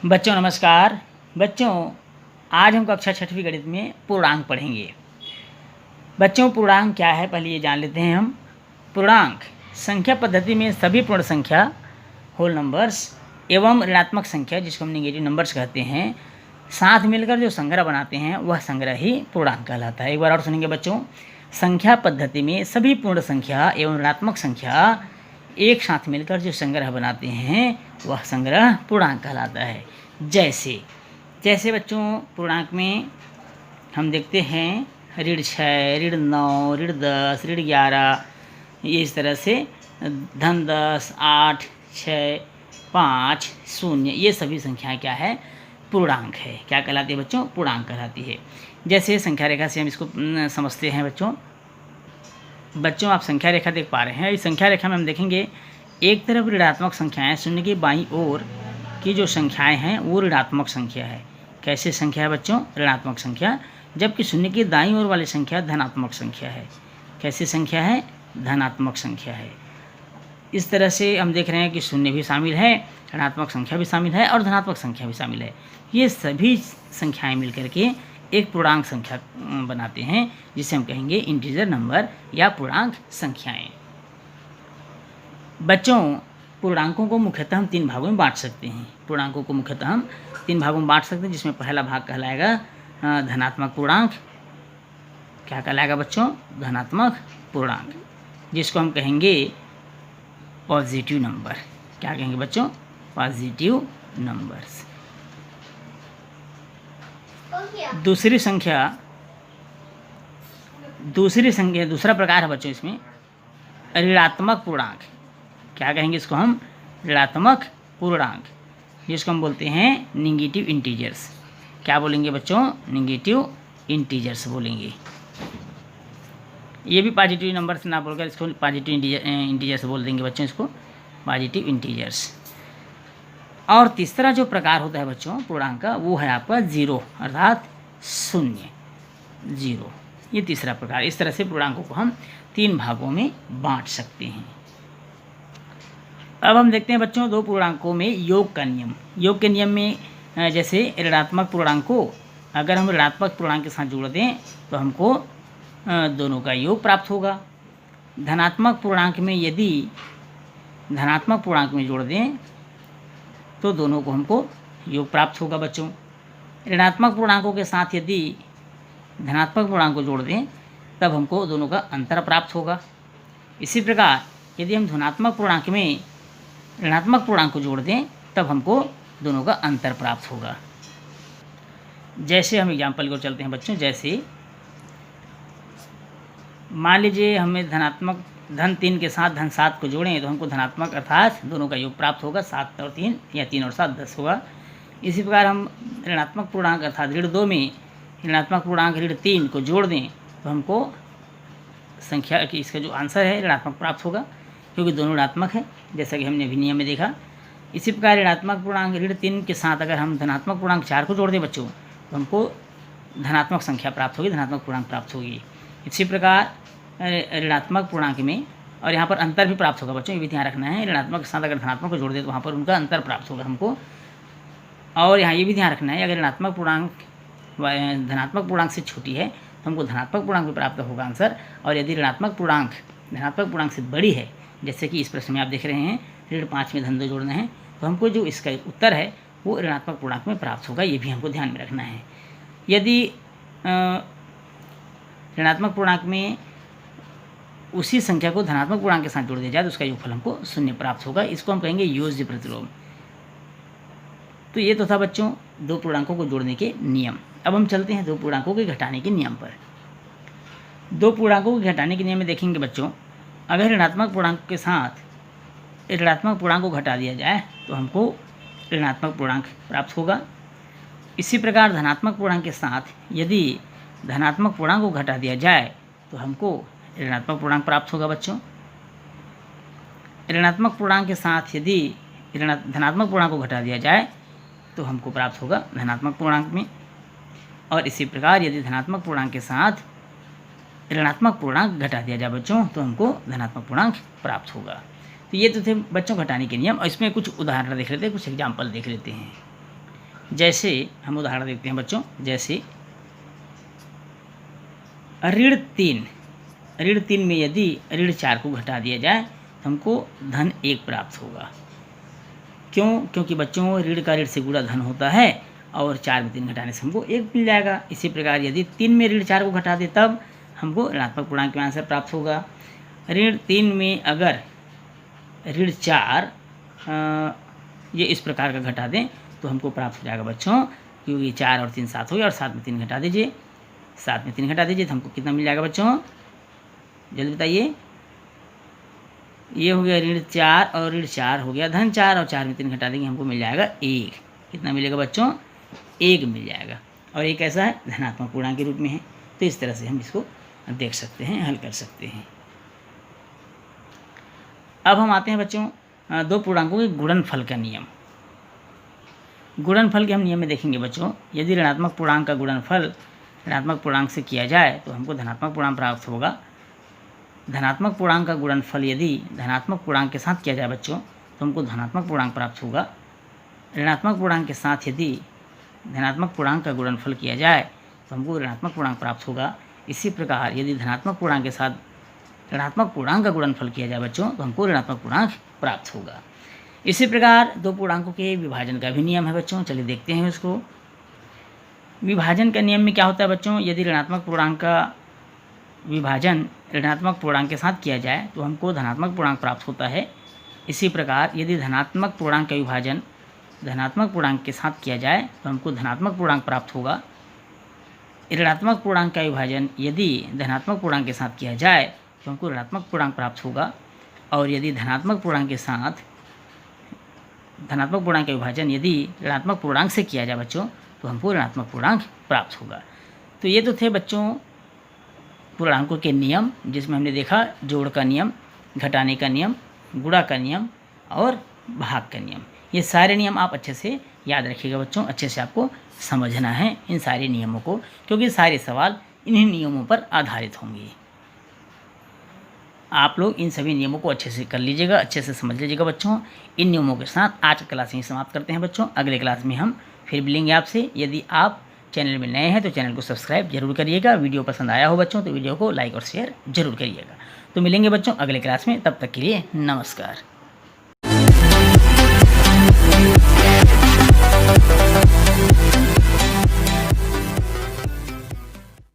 बच्चों नमस्कार। बच्चों आज हम कक्षा छठवीं गणित में पूर्णांक पढ़ेंगे। बच्चों पूर्णांक क्या है पहले ये जान लेते हैं हम। पूर्णांक संख्या पद्धति में सभी पूर्ण संख्या होल नंबर्स एवं ऋणात्मक संख्या जिसको हम नेगेटिव नंबर्स कहते हैं साथ मिलकर जो संग्रह बनाते हैं वह संग्रह ही पूर्णांक कहलाता है। एक बार और सुनेंगे बच्चों। संख्या पद्धति में सभी पूर्ण संख्या एवं ऋणात्मक संख्या एक साथ मिलकर जो संग्रह बनाते हैं वह संग्रह पूर्णांक कहलाता है। जैसे बच्चों पूर्णांक में हम देखते हैं ऋण 6, ऋण 9, ऋण 10, ऋण 11, ये इस तरह से धन 10, 8, 6, 5, 0 ये सभी संख्याएं क्या है पूर्णांक है। क्या कहलाती है बच्चों? पूर्णांक कहलाती है। जैसे संख्या रेखा से हम इसको समझते हैं बच्चों आप संख्या रेखा देख पा रहे हैं। इस संख्या रेखा में हम देखेंगे एक तरफ ऋणात्मक संख्याएं, शून्य की बाईं ओर की जो संख्याएं हैं वो ऋणात्मक संख्या है। कैसे संख्या है बच्चों? ऋणात्मक संख्या। जबकि शून्य की दाईं ओर वाली संख्या धनात्मक संख्या है। कैसी संख्या है? धनात्मक संख्या है। इस तरह से हम देख रहे हैं कि शून्य भी शामिल है, ऋणात्मक संख्या भी शामिल है और धनात्मक संख्या भी शामिल है। ये सभी संख्याएं मिलकर के एक पूर्णांक संख्या बनाते हैं जिसे हम कहेंगे इंटीजर नंबर या पूर्णांक संख्याएं। बच्चों पूर्णांकों को मुख्यतः हम 3 भागों में बांट सकते हैं। पूर्णांकों को मुख्यतः हम 3 भागों में बांट सकते हैं जिसमें पहला भाग कहलाएगा धनात्मक पूर्णांक। क्या कहलाएगा बच्चों? धनात्मक पूर्णांक, जिसको हम कहेंगे पॉजिटिव नंबर। क्या कहेंगे बच्चों? Positive numbers. दूसरा प्रकार है बच्चों इसमें ऋणात्मक पूर्णांक। क्या कहेंगे इसको हम? ऋणात्मक पूर्णांक, जिसको हम बोलते हैं नेगेटिव इंटीजर्स। क्या बोलेंगे बच्चों? नेगेटिव इंटीजर्स बोलेंगे। ये भी पॉजिटिव नंबर से ना बोलकर इसको पॉजिटिव इंटीजर्स बोल देंगे बच्चों, इसको पॉजिटिव इंटीजर्स। और तीसरा जो प्रकार होता है बच्चों पूर्णांक का वो है आपका 0 अर्थात 0। ये तीसरा प्रकार। इस तरह से पूर्णांकों को हम 3 भागों में बांट सकते हैं। अब हम देखते हैं बच्चों 2 पूर्णांकों में योग का नियम। योग के नियम में जैसे ऋणात्मक पूर्णांक को अगर हम ऋणात्मक पूर्णांक के साथ जोड़ दें तो हमको दोनों का योग प्राप्त होगा। धनात्मक पूर्णांक में यदि धनात्मक पूर्णांक में जोड़ दें तो दोनों को हमको योग प्राप्त होगा बच्चों। ऋणात्मक पूर्णांकों के साथ यदि धनात्मक पूर्णांक को जोड़ दें तब हमको दोनों का अंतर प्राप्त होगा। इसी प्रकार यदि हम धनात्मक पूर्णांक में ऋणात्मक पूर्णांक को जोड़ दें तब हमको दोनों का अंतर प्राप्त होगा। जैसे हम एग्जाम्पल को चलते हैं बच्चों। जैसे मान लीजिए हमें धन 3 के साथ धन 7 को जोड़ें तो हमको धनात्मक अर्थात दोनों का योग प्राप्त होगा। 7 और 3 या 3 और 7 10 होगा। इसी प्रकार हम ऋणात्मक पूर्णांक अर्थात ऋण 2 में ऋणात्मक पूर्णांक ऋण 3 को जोड़ दें तो हमको संख्या की इसका जो आंसर है ऋणात्मक प्राप्त होगा, क्योंकि दोनों ऋणात्मक है जैसा कि हमने अभिनियम में देखा। इसी प्रकार ऋणात्मक पूर्णांक ऋण 3 के साथ अगर हम धनात्मक पूर्णांक 4 को जोड़ दें बच्चों तो हमको धनात्मक संख्या प्राप्त होगी, धनात्मक पूर्णांक प्राप्त होगी। इसी प्रकार ऋणात्मक पूर्णांक में और यहाँ पर अंतर भी प्राप्त होगा बच्चों, ये भी ध्यान रखना है। ऋणात्मक के साथ अगर धनात्मक को जोड़ दें तो वहाँ पर उनका अंतर प्राप्त होगा हमको। और यहाँ ये भी ध्यान रखना है अगर ऋणात्मक पूर्णांक धनात्मक पूर्णांक से छोटी है तो हमको धनात्मक पूर्णांक भी प्राप्त होगा आंसर। और यदि ऋणात्मक पूर्णांक धनात्मक पूर्णांक से बड़ी है, जैसे कि इस प्रश्न में आप देख रहे हैं ऋण 5 में धन 2 जोड़ना है, तो हमको जो इसका उत्तर है वो ऋणात्मक पूर्णांक में प्राप्त होगा। ये भी हमको ध्यान में रखना है। यदि ऋणात्मक पूर्णांक में उसी संख्या को धनात्मक पूर्णांक के साथ जोड़ दिया जाए तो उसका योगफल हमको 0 प्राप्त होगा। इसको हम कहेंगे योज्य प्रतिलोम। तो ये तो था बच्चों 2 पूर्णांकों को जोड़ने के नियम। अब हम चलते हैं 2 पूर्णांकों के घटाने के नियम पर। 2 पूर्णांकों के घटाने के नियम में देखेंगे बच्चों अगर ऋणात्मक पूर्णांक के साथ ऋणात्मक पूर्णांक को घटा दिया जाए तो हमको ऋणात्मक पूर्णांक प्राप्त होगा। इसी प्रकार धनात्मक पूर्णांक के साथ यदि धनात्मक पूर्णांक को घटा दिया जाए तो हमको ऋणात्मक पूर्णांक प्राप्त होगा बच्चों। ऋणात्मक पूर्णांक के साथ यदि धनात्मक पूर्णांक को घटा दिया जाए तो हमको प्राप्त होगा धनात्मक पूर्णांक में। और इसी प्रकार यदि धनात्मक पूर्णांक के साथ ऋणात्मक पूर्णांक घटा दिया जाए बच्चों तो हमको धनात्मक पूर्णांक प्राप्त होगा। तो ये तो थे बच्चों घटाने के नियम। और इसमें कुछ उदाहरण देख लेते हैं, कुछ एग्जाम्पल देख लेते हैं। जैसे हम उदाहरण देखते हैं बच्चों, जैसे ऋण 3 में यदि ऋण 4 को घटा दिया जाए तो हमको धन 1 प्राप्त होगा। क्यों? क्योंकि बच्चों ऋण का ऋण से गुणा धन होता है और 4 में 3 घटाने से हमको 1 मिल जाएगा। इसी प्रकार यदि 3 में ऋण 4 को घटा दे तब हमको ऋणात्मक पूर्णांक में आंसर प्राप्त होगा। ऋण 3 में अगर ऋण 4 ये इस प्रकार का घटा दें तो हमको प्राप्त हो जाएगा बच्चों, क्योंकि 4 और 3 7 हो गया और 7 में 3 घटा दीजिए, 7 में 3 घटा दीजिए तो हमको कितना मिल जाएगा बच्चों, जल्दी बताइए। ये हो गया ऋण 4 और ऋण 4 हो गया धन 4 और 4 में 3 घटा देंगे हमको मिल जाएगा 1। कितना मिलेगा बच्चों? 1 मिल जाएगा। और ये कैसा है? धनात्मक पूर्णांक के रूप में है। तो इस तरह से हम इसको देख सकते हैं, हल कर सकते हैं। अब हम आते हैं बच्चों दो पूर्णांकों के गुणनफल का नियम। गुणनफल के हम नियम में देखेंगे बच्चों, यदि ऋणात्मक पूर्णांक का गुणनफल ऋणात्मक पूर्णांक से किया जाए तो हमको धनात्मक पूर्णांक प्राप्त होगा। धनात्मक पूर्णांक का गुणनफल यदि धनात्मक पूर्णांक के साथ किया जाए बच्चों तो हमको धनात्मक पूर्णांक प्राप्त होगा। ऋणात्मक पूर्णांक के साथ यदि धनात्मक पूर्णांक का गुणनफल किया जाए तो हमको ऋणात्मक पूर्णांक प्राप्त होगा। इसी प्रकार यदि धनात्मक पूर्णांक के साथ ऋणात्मक पूर्णांक का गुणनफल किया जाए बच्चों तो हमको ऋणात्मक पूर्णांक प्राप्त होगा। इसी प्रकार दो पूर्णांकों के विभाजन का भी नियम है बच्चों, चलिए देखते हैं उसको। विभाजन का नियम में क्या होता है बच्चों, यदि ऋणात्मक पूर्णांक का विभाजन ऋणात्मक पूर्णांक के साथ किया जाए तो हमको धनात्मक पूर्णांक प्राप्त होता है। इसी प्रकार यदि धनात्मक पूर्णांक का विभाजन धनात्मक पूर्णांक के साथ किया जाए तो हमको धनात्मक पूर्णांक प्राप्त होगा। ऋणात्मक पूर्णांक का विभाजन यदि धनात्मक पूर्णांक के साथ किया जाए तो हमको ऋणात्मक पूर्णांक प्राप्त होगा। और यदि धनात्मक पूर्णांक के साथ धनात्मक पूर्णांक का विभाजन यदि ऋणात्मक पूर्णांक से किया जाए बच्चों तो हमको ऋणात्मक पूर्णांक प्राप्त होगा। तो ये तो थे बच्चों पूर्णांकों के नियम, जिसमें हमने देखा जोड़ का नियम, घटाने का नियम, गुणा का नियम और भाग का नियम। ये सारे नियम आप अच्छे से याद रखिएगा बच्चों, अच्छे से आपको समझना है इन सारे नियमों को, क्योंकि सारे सवाल इन्हीं नियमों पर आधारित होंगे। आप लोग इन सभी नियमों को अच्छे से कर लीजिएगा, अच्छे से समझ लीजिएगा बच्चों। इन नियमों के साथ आज की क्लास यहीं समाप्त करते हैं बच्चों। अगले क्लास में हम फिर मिलेंगे आपसे। यदि आप चैनल में नए हैं तो चैनल को सब्सक्राइब जरूर करिएगा। वीडियो पसंद आया हो बच्चों तो वीडियो को लाइक और शेयर जरूर करिएगा। तो मिलेंगे बच्चों अगले क्लास में, तब तक के लिए नमस्कार।